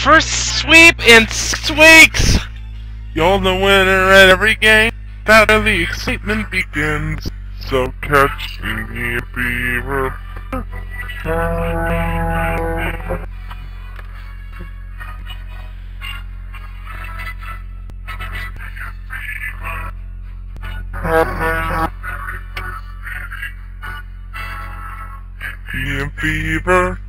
first sweep in 6 weeks! You're the winner at every game. That's where the excitement begins. So catch me a beaver. Fever.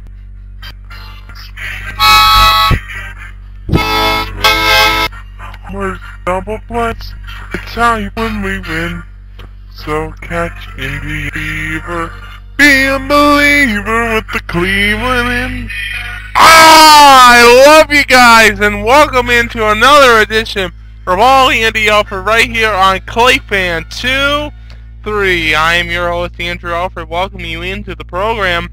We're double plays. It's how you win, we win. So catch Indy Fever. Be a believer with the Cleveland in. I love you guys, and welcome into another edition of All Andy Alfred right here on Clayfan 2-3. I am your host, Andrew Alfred, welcoming you into the program.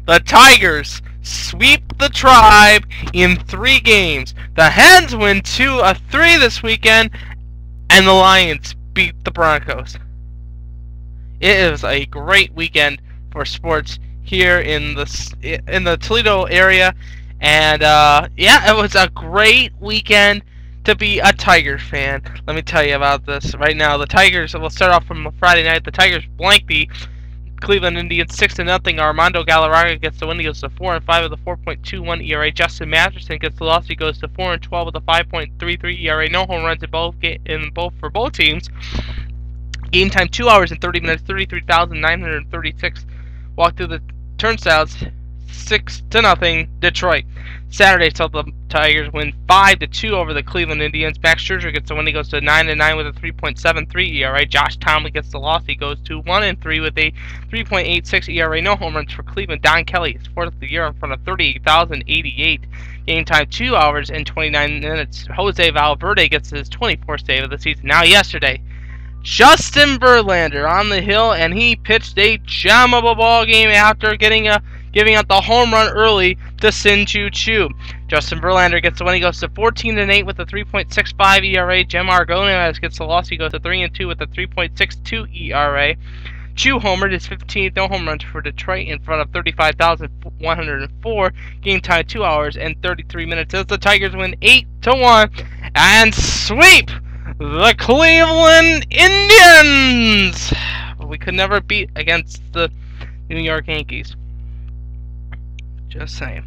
The Tigers sweep the Tribe in 3 games. The Hens win 2 of 3 this weekend, and the Lions beat the Broncos. It is a great weekend for sports here in the Toledo area, and yeah, it was a great weekend to be a Tigers fan. Let me tell you about this right now. The Tigers, we'll start off from Friday night. The Tigers blanked the Cleveland Indians 6-0. Armando Galarraga gets the win. He goes to 4-5 with a 4.21 ERA. Justin Masterson gets the loss. He goes to 4-12 with a 5.33 ERA. No home runs for both teams. Game time 2 hours and 30 minutes. 33,936 walked through the turnstiles. 6-0 Detroit. Saturday saw the Tigers win 5-2 over the Cleveland Indians. Max Scherzer gets the win. He goes to 9-9 with a 3.73 ERA. Josh Tomlin gets the loss. He goes to 1-3 with a 3.86 ERA. No home runs for Cleveland. Don Kelly is 4th of the year in front of 38,088. Game time 2 hours and 29 minutes. Jose Valverde gets his 24th save of the season. Now yesterday, Justin Verlander on the hill, and he pitched a gem of a ball game after giving up the home run early to Sin-Chu Chu. Justin Verlander gets the win. He goes to 14-8 with a 3.65 ERA. Jim Argonez gets the loss. He goes to 3-2 with a 3.62 ERA. Chu homered his 15th no home runs for Detroit in front of 35,104. Game time 2 hours and 33 minutes as the Tigers win 8-1 and sweep the Cleveland Indians. We could never beat against the New York Yankees. Just saying.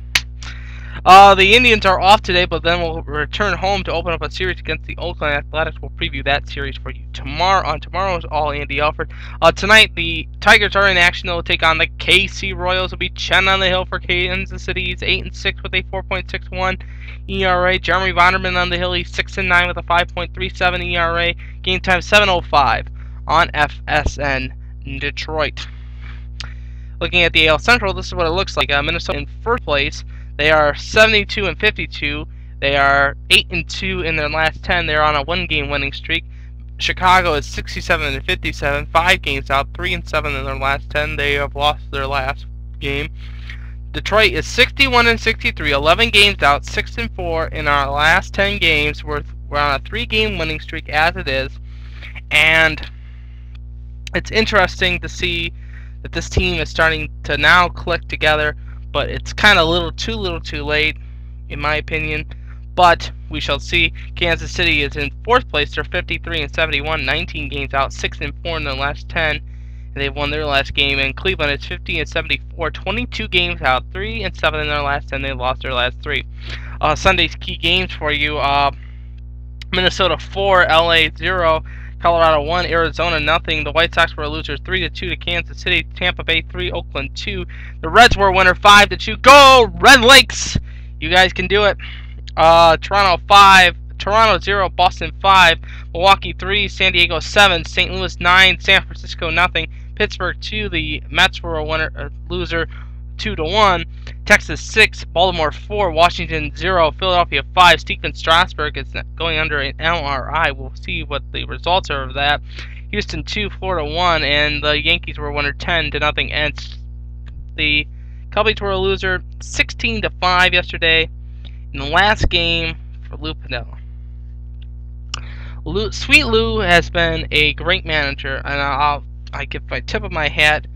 The Indians are off today, but then we'll return home to open up a series against the Oakland Athletics. We'll preview that series for you tomorrow on tomorrow's All Andy Alfred. Tonight, the Tigers are in action. They'll take on the KC Royals. It'll be Chen on the hill for Kansas City. He's 8-6 with a 4.61 ERA. Jeremy Vonderman on the hill. He's 6-9 with a 5.37 ERA. Game time 7:05 on FSN Detroit. Looking at the AL Central, this is what it looks like. Minnesota in first place. They are 72-52. They are 8-2 in their last 10. They're on a 1-game winning streak. Chicago is 67-57, 5 games out, 3-7 in their last 10. They have lost their last game. Detroit is 61-63, 11 games out, 6-4 in our last 10 games. We're on a 3-game winning streak as it is, and it's interesting to see that this team is starting to now click together, but it's kind of little too late, in my opinion. But we shall see. Kansas City is in 4th place. They're 53-71, 19 games out, 6-4 in their last 10, and they've won their last game. And Cleveland is 50-74, 22 games out, 3-7 in their last 10. They lost their last 3. Sunday's key games for you: Minnesota 4, LA 0. Colorado 1, Arizona nothing. The White Sox were losers 3-2 to Kansas City. Tampa Bay 3, Oakland 2. The Reds were a winner 5-2. Go Red Lakes! You guys can do it. Toronto 5, Toronto 0, Boston 5, Milwaukee 3, San Diego 7, St. Louis 9, San Francisco nothing. Pittsburgh 2. The Mets were a loser 2-1. Texas 6, Baltimore 4, Washington 0, Philadelphia 5. Stephen Strasburg is going under an MRI. We'll see what the results are of that. Houston 2, Florida 1, and the Yankees were a winner 10-0. And the Cubbies were a loser 16-5 yesterday in the last game for Lou Piniella. Sweet Lou has been a great manager, and I give my tip of my hat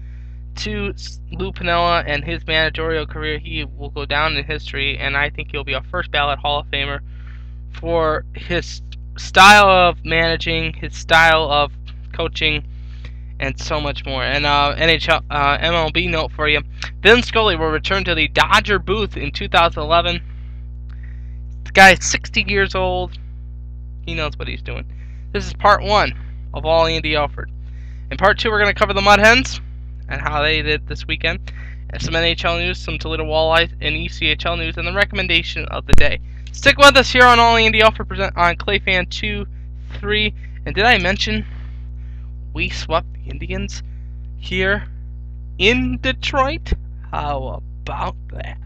to Lou Piniella and his managerial career, he will go down in history, and I think he'll be a first ballot Hall of Famer for his style of managing, his style of coaching, and so much more. And MLB note for you: Vin Scully will return to the Dodger booth in 2011. The guy is 60 years old. He knows what he's doing. This is part 1 of all Andy Alfred. In part 2, we're going to cover the Mud Hens and how they did this weekend, and some NHL news, some Toledo Walleye, and ECHL news, and the recommendation of the day. Stick with us here on All Andy Alfred present on ClayFan 2-3. And did I mention we swept the Indians here in Detroit? How about that?